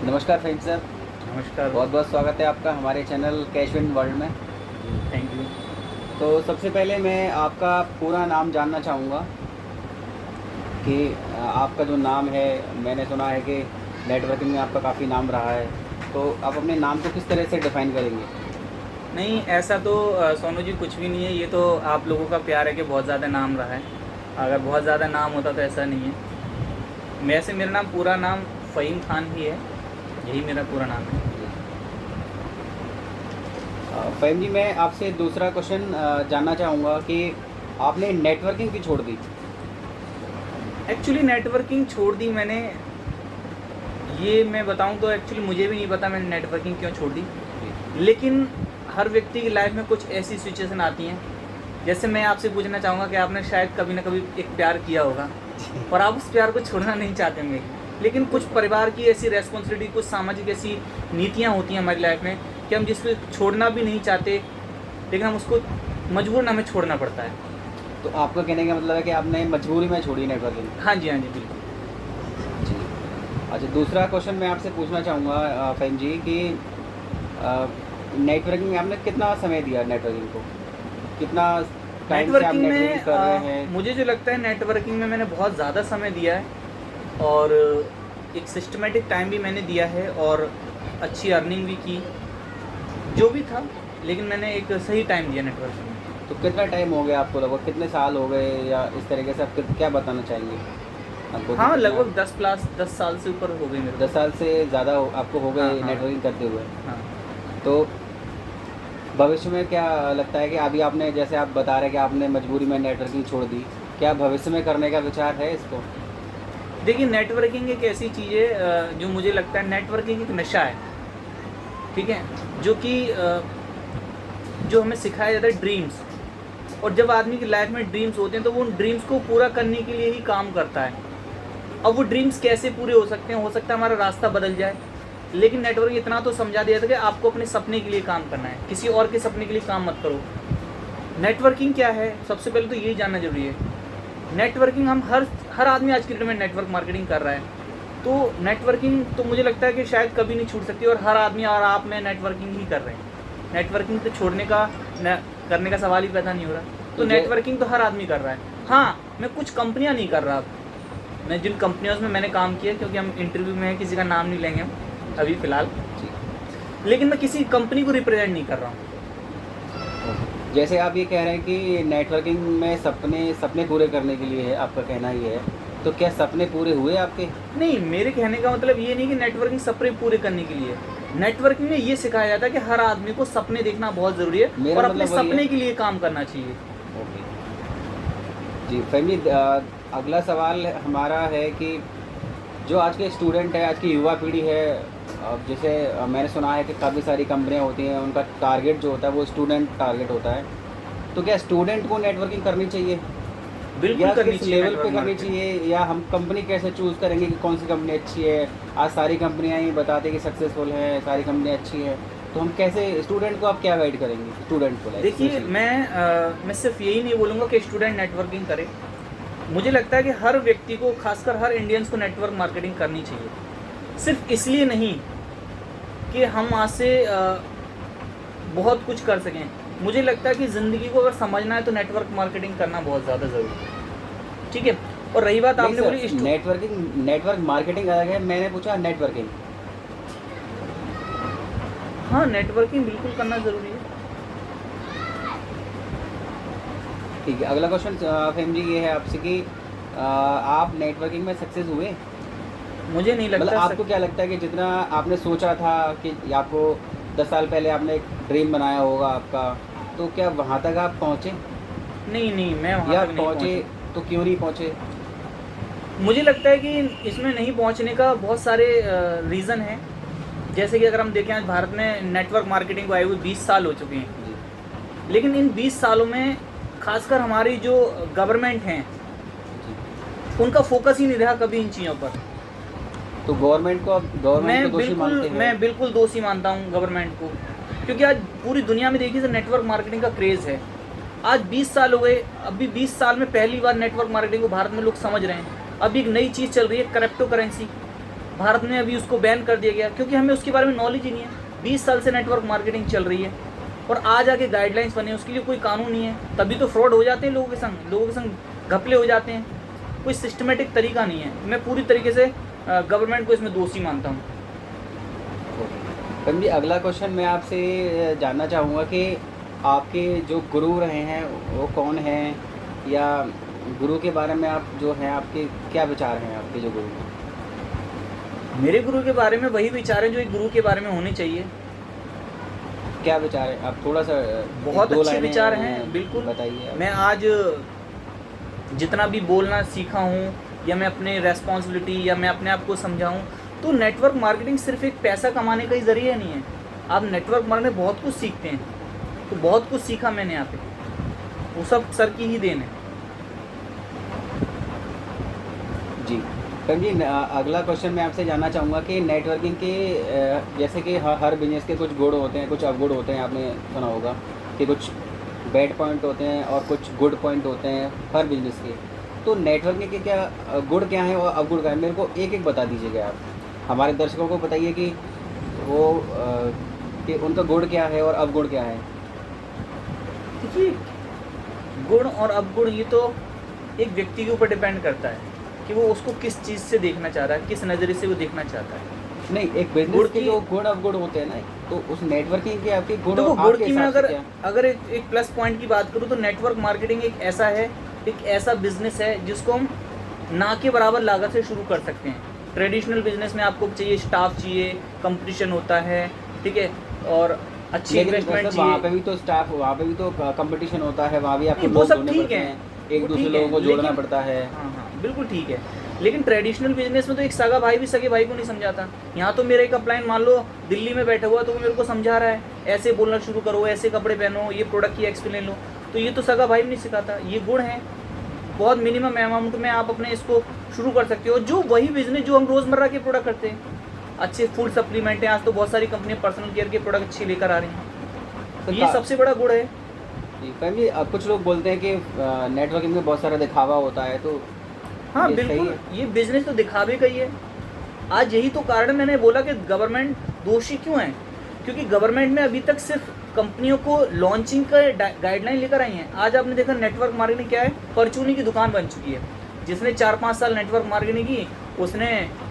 नमस्कार फहीम सर। नमस्कार। बहुत बहुत स्वागत है आपका हमारे चैनल कैश विन वर्ल्ड में। Thank you. तो सबसे पहले मैं आपका पूरा नाम जानना चाहूँगा कि आपका जो नाम है, मैंने सुना है कि नेटवर्किंग में आपका काफ़ी नाम रहा है, तो आप अपने नाम को किस तरह से डिफ़ाइन करेंगे? नहीं, ऐसा तो सोनू जी कुछ भी नहीं है। ये तो आप लोगों का प्यार है कि बहुत ज़्यादा नाम रहा है। अगर बहुत ज़्यादा नाम होता तो ऐसा नहीं है। वैसे मेरा नाम, पूरा नाम फ़हीम खान ही है। यही मेरा पूरा नाम है। फहीम जी, मैं आपसे दूसरा क्वेश्चन जानना चाहूँगा कि आपने नेटवर्किंग क्यों छोड़ दी? एक्चुअली नेटवर्किंग छोड़ दी मैंने, ये मैं बताऊं तो एक्चुअली मुझे भी नहीं पता मैंने नेटवर्किंग क्यों छोड़ दी। लेकिन हर व्यक्ति की लाइफ में कुछ ऐसी सिचुएशन आती हैं। जैसे मैं आपसे पूछना चाहूँगा कि आपने शायद कभी ना कभी एक प्यार किया होगा और आप उस प्यार को छोड़ना नहीं चाहते होंगे, लेकिन कुछ परिवार की ऐसी रेस्पॉन्सिबिलिटी, कुछ सामाजिक ऐसी नीतियाँ होती हैं हमारी लाइफ में कि हम जिसको छोड़ना भी नहीं चाहते, लेकिन हम उसको मजबूरन हमें छोड़ना पड़ता है। तो आपका कहने का मतलब है कि आपने मजबूरी में छोड़ी नेटवर्किंग? हाँ जी, हाँ जी, बिल्कुल। जी। अच्छा, दूसरा क्वेश्चन मैं आपसे पूछना चाहूँगा फहीम जी कि नेटवर्किंग में आपने कितना समय दिया नेटवर्किंग को? कितना टाइम से आप नेटवर्किंग नेटवर्किंग कर रहे में हैं? मुझे जो लगता है नेटवर्किंग में मैंने बहुत ज़्यादा समय दिया है और एक सिस्टमेटिक टाइम भी मैंने दिया है और अच्छी अर्निंग भी की, जो भी था, लेकिन मैंने एक सही टाइम दिया नेटवर्किंग में। तो कितना टाइम हो गया आपको, लगभग कितने साल हो गए, या इस तरीके से आप क्या बताना चाहेंगे आपको कि हाँ, कितना? लगभग 10 साल से ऊपर हो गई मेरे 10 साल से ज़्यादा आपको हो को। गए हाँ, हाँ, नेटवर्किंग करते हुए। हाँ। तो भविष्य में क्या लगता है कि अभी आपने, जैसे आप बता रहे हैं कि आपने मजबूरी में नेटवर्किंग छोड़ दी, क्या भविष्य में करने का विचार है इसको? देखिए, नेटवर्किंग एक ऐसी चीज़ है जो मुझे लगता है नेटवर्किंग एक नशा है, ठीक है? जो कि जो हमें सिखाया जाता है ड्रीम्स, और जब आदमी की लाइफ में ड्रीम्स होते हैं तो वो उन ड्रीम्स को पूरा करने के लिए ही काम करता है। अब वो ड्रीम्स कैसे पूरे हो सकते हैं, हो सकता है हमारा रास्ता बदल जाए, लेकिन नेटवर्क इतना तो समझा दिया था कि आपको अपने सपने के लिए काम करना है, किसी और के सपने के लिए काम मत करो। नेटवर्किंग क्या है, सबसे पहले तो यही जानना जरूरी है। नेटवर्किंग हम हर आदमी आज की डेट में नेटवर्क मार्केटिंग कर रहा है, तो नेटवर्किंग तो मुझे लगता है कि शायद कभी नहीं छूट सकती, और हर आदमी और आप में नेटवर्किंग ही कर रहे हैं। नेटवर्किंग तो छोड़ने का करने का सवाल ही पैदा नहीं हो रहा। तो नेटवर्किंग तो हर आदमी कर रहा है। हाँ, मैं कुछ कंपनियां नहीं कर रहा अब। मैं जिन कंपनियों में मैंने काम किया, क्योंकि हम इंटरव्यू में हैं, किसी का नाम नहीं लेंगे हम अभी फ़िलहाल, जी। लेकिन मैं किसी कंपनी को रिप्रेजेंट नहीं कर रहा हूँ। जैसे आप ये कह रहे हैं कि नेटवर्किंग में सपने सपने पूरे करने के लिए है, आपका कहना ये है, तो क्या सपने पूरे हुए आपके? नहीं, मेरे कहने का मतलब ये नहीं कि नेटवर्किंग सपने पूरे करने के लिए। नेटवर्किंग में ये सिखाया जाता है कि हर आदमी को सपने देखना बहुत ज़रूरी है मेरा और अपने मतलब वही है। सपने के लिए काम करना चाहिए। ओके जी। फैमिली, अगला सवाल हमारा है कि जो आज के स्टूडेंट है, आज की युवा पीढ़ी है, जैसे मैंने सुना है कि काफ़ी सारी कंपनियां होती हैं, उनका टारगेट जो होता है वो स्टूडेंट टारगेट होता है, तो क्या स्टूडेंट को नेटवर्किंग करनी चाहिए, बिल्कुल या करनी किस चाहिए लेवल पे नेटवर्क करनी मार्केटिंग। चाहिए, या हम कंपनी कैसे चूज़ करेंगे कि कौन सी कंपनी अच्छी है? आज सारी कंपनियां ही बताते हैं कि सक्सेसफुल है, सारी कंपनियां अच्छी है, तो हम कैसे स्टूडेंट को, आप क्या गाइड करेंगे स्टूडेंट को? देखिए, मैं सिर्फ यही नहीं बोलूँगा कि स्टूडेंट नेटवर्किंग करे। मुझे लगता है कि हर व्यक्ति को, खासकर हर इंडियंस को नेटवर्क मार्केटिंग करनी चाहिए। सिर्फ इसलिए नहीं कि हम आज से बहुत कुछ कर सकें। मुझे लगता है कि ज़िंदगी को अगर समझना है तो नेटवर्क मार्केटिंग करना बहुत ज़्यादा ज़रूरी है, ठीक है? और रही बात आपने बोली नेटवर्किंग, नेटवर्क मार्केटिंग अलग है, मैंने पूछा नेटवर्किंग। हाँ, नेटवर्किंग बिल्कुल करना ज़रूरी है। ठीक है, अगला क्वेश्चन फहीम जी ये है आपसे कि आप नेटवर्किंग में सक्सेस हुए? मुझे नहीं मतलब लगता आपको क्या लगता है कि जितना आपने सोचा था कि आपको 10 साल पहले आपने एक ड्रीम बनाया होगा आपका, तो क्या वहाँ तक आप पहुँचे, नहीं, मैं वहाँ या तक नहीं पहुँचे पहुँचा। तो क्यों नहीं पहुँचे? मुझे लगता है कि इसमें नहीं पहुँचने का बहुत सारे रीज़न हैं। जैसे कि अगर हम देखें, आज भारत में नेटवर्क मार्केटिंग को आए हुए 20 साल हो चुके हैं, जी। लेकिन इन 20 सालों में खासकर हमारी जो गवर्नमेंट हैं, जी। उनका फोकस ही नहीं रहा कभी इन चीज़ों पर। तो गवर्नमेंट को दोषी मानते हैं? मैं बिल्कुल दोषी मानता हूँ गवर्नमेंट को, क्योंकि आज पूरी दुनिया में देखिए तो नेटवर्क मार्केटिंग का क्रेज़ है। आज 20 साल हो गए, अभी 20 साल में पहली बार नेटवर्क मार्केटिंग को भारत में लोग समझ रहे हैं। अभी एक नई चीज़ चल रही है, क्रिप्टो करेंसी। भारत में अभी उसको बैन कर दिया गया क्योंकि हमें उसके बारे में नॉलेज ही नहीं है। 20 साल से नेटवर्क मार्केटिंग चल रही है और आज आके गाइडलाइंस बने, उसके लिए कोई कानून नहीं है, तभी तो फ्रॉड हो जाते हैं लोगों के संग घपले हो जाते हैं। कोई सिस्टमेटिक तरीका नहीं है। मैं पूरी तरीके से गवर्नमेंट को इसमें दोषी मानता हूँ। जी, अगला क्वेश्चन मैं आपसे जानना चाहूँगा कि आपके जो गुरु रहे हैं वो कौन हैं, या गुरु के बारे में आप जो हैं आपके क्या विचार हैं आपके जो गुरु हैं? मेरे गुरु के बारे में वही विचार हैं जो एक गुरु के बारे में होने चाहिए। क्या विचार है? आप थोड़ा सा बहुत दो अच्छे लाइनें विचार हैं, बिल्कुल बताइए आप। मैं आज जितना भी बोलना सीखा हूँ या मैं अपने रेस्पॉन्सिबिलिटी या मैं अपने आप को समझाऊँ, तो नेटवर्क मार्केटिंग सिर्फ एक पैसा कमाने का ही ज़रिया नहीं है। आप नेटवर्क मार्केटिंग में बहुत कुछ सीखते हैं, तो बहुत कुछ सीखा मैंने यहाँ पे, वो सब सर की ही देन है। जी जी, अगला क्वेश्चन मैं आपसे जानना चाहूँगा कि नेटवर्किंग के जैसे कि हर बिजनेस के कुछ गुण होते हैं, कुछ अवगुण होते हैं। आपने सुना होगा कि कुछ बैड पॉइंट होते हैं और कुछ गुड पॉइंट होते हैं हर बिजनेस के। तो नेटवर्किंग के क्या गुण क्या हैं और अवगुण क्या है, मेरे को एक एक बता दीजिएगा आप। हमारे दर्शकों को बताइए कि वो कि उनका गुण क्या है और अवगुण क्या है। देखिए, गुण और अवगुण ये तो एक व्यक्ति के ऊपर डिपेंड करता है कि वो उसको किस चीज़ से देखना चाह रहा है, किस नज़रिए से वो देखना चाहता है। नहीं, एक बिजनेस के जो गुण अवगुण होते हैं ना, तो उस नेटवर्किंग के आपके गुण तो वो और गुण आपके की मैं हिसाब से क्या? अगर एक प्लस पॉइंट की बात करूँ तो नेटवर्क मार्केटिंग एक ऐसा बिजनेस है जिसको हम ना के बराबर लागत से शुरू कर सकते हैं। ट्रेडिशनल बिजनेस में आपको चाहिए स्टाफ, चाहिए कंपटीशन होता है, ठीक है, और अच्छी इन्वेस्टमेंट चाहिए। वहाँ पे भी तो स्टाफ, वहाँ पे भी तो कंपटीशन होता है, वहाँ भी आपको वो लोग सब ढूंढने ठीक पड़ते है, हैं, एक वो दूसरे ठीक है, लोगों को जोड़ना लेकिन पड़ता है। हाँ, बिल्कुल ठीक है। लेकिन ट्रेडिशनल बिजनेस में तो एक सगा भाई भी सगे भाई को नहीं समझाता। यहाँ तो मेरा एक अपलाइन मान लो दिल्ली में बैठा हुआ, तो वो मेरे को समझा रहा है ऐसे बोलना शुरू करो, ऐसे कपड़े पहनो, ये प्रोडक्ट की एक्सप्लेन लो, तो ये तो सगा भाई भी नहीं सिखाता। ये गुण है। बहुत मिनिमम अमाउंट में आप अपने इसको शुरू कर सकते हो। जो वही बिजनेस जो हम रोज़मर्रा के प्रोडक्ट करते हैं, अच्छे फूड सप्लीमेंट हैं, आज तो बहुत सारी कंपनी पर्सनल केयर के प्रोडक्ट अच्छे लेकर आ रही हैं, तो ये सबसे बड़ा गुण है। जी फैमिली, अब कुछ लोग बोलते हैं कि नेटवर्किंग में बहुत सारा दिखावा होता है, तो हाँ ये बिल्कुल, सही है? ये बिजनेस तो दिखावे का ही है। आज यही तो कारण मैंने बोला कि गवर्नमेंट दोषी क्यों है, क्योंकि गवर्नमेंट में अभी तक सिर्फ कंपनियों को लॉन्चिंग का गाइडलाइन लेकर आई हैं। आज आपने देखा नेटवर्क मार्केटिंग क्या है, परचूनी की दुकान बन चुकी है। जिसने 4-5 साल नेटवर्क मार्केटिंग की, उसने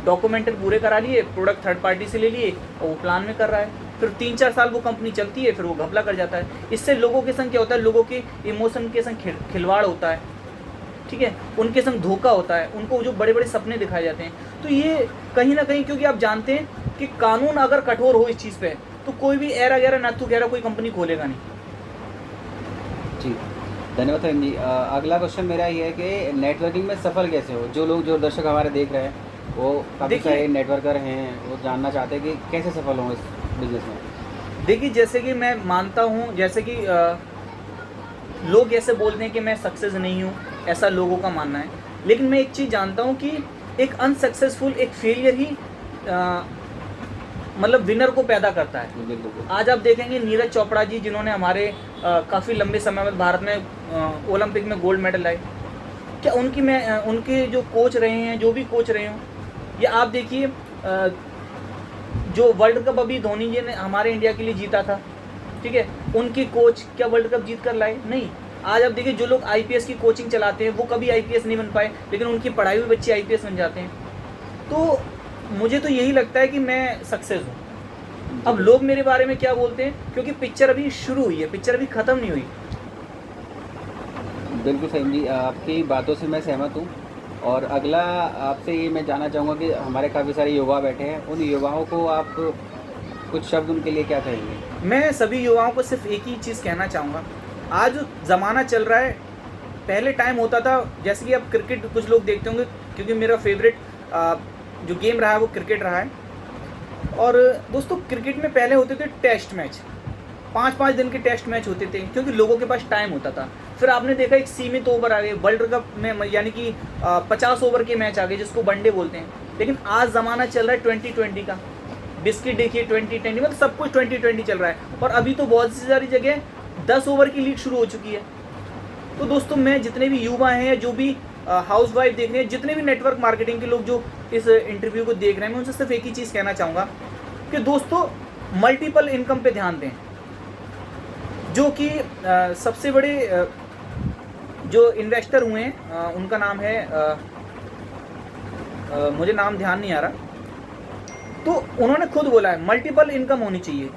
डॉक्यूमेंट पूरे करा लिए, प्रोडक्ट थर्ड पार्टी से ले लिए और वो प्लान में कर रहा है। फिर 3-4 साल वो कंपनी चलती है, फिर वो घपला कर जाता है। इससे लोगों के संग क्या होता है, लोगों के इमोशन के संग खिलवाड़ होता है, ठीक है, उनके संग धोखा होता है, उनको जो बड़े बड़े सपने दिखाए जाते हैं। तो ये कहीं ना कहीं, क्योंकि आप जानते हैं कि कानून अगर कठोर हो इस चीज़ पे, तो कोई भी एरा गैरा नत्थु गैरा कोई कंपनी खोलेगा नहीं। जी धन्यवाद सर जी। अगला क्वेश्चन मेरा ये है कि नेटवर्किंग में सफल कैसे हो। जो दर्शक हमारे देख रहे हैं वो काफ़ी सारे नेटवर्कर हैं, वो जानना चाहते हैं कि कैसे सफल हों इस बिजनेस में। देखिए, जैसे कि मैं मानता हूँ, जैसे कि लोग ऐसे बोलते हैं कि मैं सक्सेस नहीं हूँ, ऐसा लोगों का मानना है। लेकिन मैं एक चीज़ जानता हूँ कि एक अनसक्सेसफुल, एक फेलियर ही मतलब विनर को पैदा करता है। बिल्कुल। आज आप देखेंगे नीरज चोपड़ा जी, जिन्होंने हमारे काफ़ी लंबे समय में भारत में ओलंपिक में गोल्ड मेडल लाए, क्या उनके जो कोच रहे हैं, जो भी कोच रहे हों, या आप देखिए जो वर्ल्ड कप अभी धोनी जी ने हमारे इंडिया के लिए जीता था, ठीक है, उनके कोच क्या वर्ल्ड कप जीत कर लाए? नहीं। आज आप देखिए जो लोग आईपीएस की कोचिंग चलाते हैं, वो कभी आईपीएस नहीं बन पाए, लेकिन उनकी पढ़ाई हुई बच्चे आईपीएस बन जाते हैं। तो मुझे तो यही लगता है कि मैं सक्सेस हूँ। अब लोग मेरे बारे में क्या बोलते हैं, क्योंकि पिक्चर अभी शुरू हुई है, पिक्चर अभी ख़त्म नहीं हुई। बिल्कुल सही जी, आपकी बातों से मैं सहमत हूँ। और अगला आपसे ये मैं जानना चाहूँगा कि हमारे काफ़ी सारे युवा बैठे हैं, उन युवाओं को आप कुछ शब्द उनके लिए क्या कहेंगे? मैं सभी युवाओं को सिर्फ एक ही चीज़ कहना चाहूँगा। आज जो ज़माना चल रहा है, पहले टाइम होता था, जैसे कि अब क्रिकेट कुछ लोग देखते होंगे, क्योंकि मेरा फेवरेट जो गेम रहा है वो क्रिकेट रहा है। और दोस्तों, क्रिकेट में पहले होते थे टेस्ट मैच, 5-5 दिन के टेस्ट मैच होते थे, क्योंकि लोगों के पास टाइम होता था। फिर आपने देखा एक सीमित ओवर आ गए, वर्ल्ड कप में यानी कि 50 ओवर के मैच आ गए, जिसको वनडे बोलते हैं। लेकिन आज ज़माना चल रहा है 2020 का। बिस्किट देखिए 2020, मतलब सब कुछ 2020 चल रहा है। और अभी तो बहुत सी सारी जगह 10 ओवर की लीग शुरू हो चुकी है। तो दोस्तों, मैं जितने भी युवा हैं, जो भी हाउस वाइफ देख रहे हैं, जितने भी नेटवर्क मार्केटिंग के लोग जो इस इंटरव्यू को देख रहे हैं, मैं उनसे सिर्फ एक ही चीज़ कहना चाहूँगा कि दोस्तों मल्टीपल इनकम पे ध्यान दें। जो कि सबसे बड़े जो इन्वेस्टर हुए हैं उनका नाम है मुझे नाम ध्यान नहीं आ रहा, तो उन्होंने खुद बोला है मल्टीपल इनकम होनी चाहिए,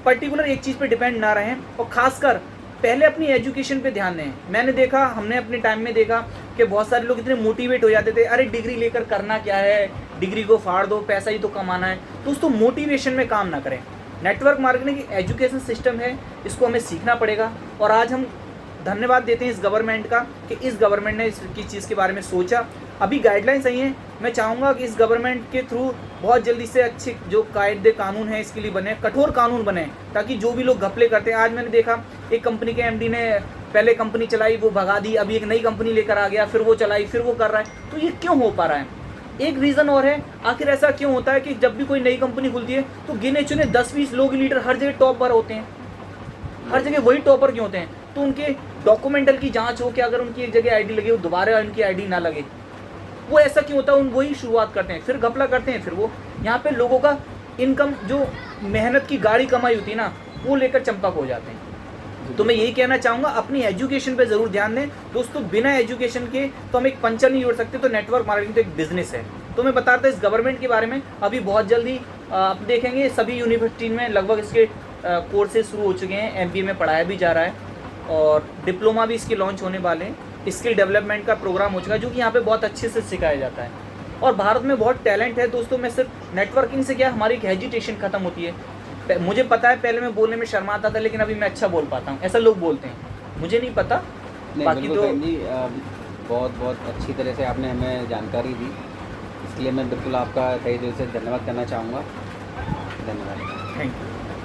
पर्टिकुलर एक चीज़ पे डिपेंड ना रहें, और खासकर पहले अपनी एजुकेशन पे ध्यान दें। मैंने देखा, हमने अपने टाइम में देखा कि बहुत सारे लोग इतने मोटिवेट हो जाते थे, अरे डिग्री लेकर करना क्या है, डिग्री को फाड़ दो, पैसा ही तो कमाना है। दोस्तों मोटिवेशन में काम ना करें। नेटवर्क मार्केटिंग की एजुकेशन सिस्टम है, इसको हमें सीखना पड़ेगा। और आज हम धन्यवाद देते हैं इस गवर्नमेंट का कि इस गवर्नमेंट ने इसकी चीज़ के बारे में सोचा। अभी गाइडलाइंस आई हैं, मैं चाहूँगा कि इस गवर्नमेंट के थ्रू बहुत जल्दी से अच्छे जो कायदे कानून हैं इसके लिए बने, कठोर कानून बने, ताकि जो भी लोग घपले करते हैं। आज मैंने देखा एक कंपनी के एमडी ने पहले कंपनी चलाई, वो भगा दी, अभी एक नई कंपनी लेकर आ गया, फिर वो चलाई, फिर वो कर रहा है। तो ये क्यों हो पा रहा है? एक रीज़न और है, आखिर ऐसा क्यों होता है कि जब भी कोई नई कंपनी खुलती है तो गिने चुने 20-20 लोग लीडर हर जगह टॉपर होते हैं, हर जगह वही टॉपर क्यों होते हैं? तो उनके डॉक्यूमेंटल की जांच हो कि अगर उनकी एक जगह आईडी लगे वो दोबारा उनकी आईडी ना लगे, वो ऐसा क्यों होता है? उन वही शुरुआत करते हैं, फिर घपला करते हैं, फिर वो यहाँ पे लोगों का इनकम जो मेहनत की गाड़ी कमाई होती है ना, वो लेकर चंपक हो जाते हैं। तो मैं यही कहना चाहूँगा, अपनी एजुकेशन पे ज़रूर ध्यान दें दोस्तों। बिना एजुकेशन के तो हम एक पंचर नहीं जोड़ सकते। तो नेटवर्क मार्केटिंग तो एक बिजनेस है। तो मैं बता रहा था इस गवर्नमेंट के बारे में, अभी बहुत जल्दी आप देखेंगे सभी यूनिवर्सिटी में लगभग इसके कोर्सेज शुरू हो चुके हैं, MBA में पढ़ाया भी जा रहा है, और डिप्लोमा भी इसके लॉन्च होने वाले हैं। स्किल डेवलपमेंट का प्रोग्राम हो चुका है, जो कि यहाँ पे बहुत अच्छे से सिखाया जाता है। और भारत में बहुत टैलेंट है दोस्तों। मैं सिर्फ नेटवर्किंग से क्या, हमारी एक हेजिटेशन खत्म होती है। मुझे पता है पहले मैं बोलने में शर्माता था, लेकिन अभी मैं अच्छा बोल पाता हूँ, ऐसा लोग बोलते हैं, मुझे नहीं पता। बाकी तो बहुत बहुत अच्छी तरह से आपने हमें जानकारी दी, इसलिए मैं बिल्कुल आपका तहे दिल से धन्यवाद करना चाहूँगा। धन्यवाद। Thank you.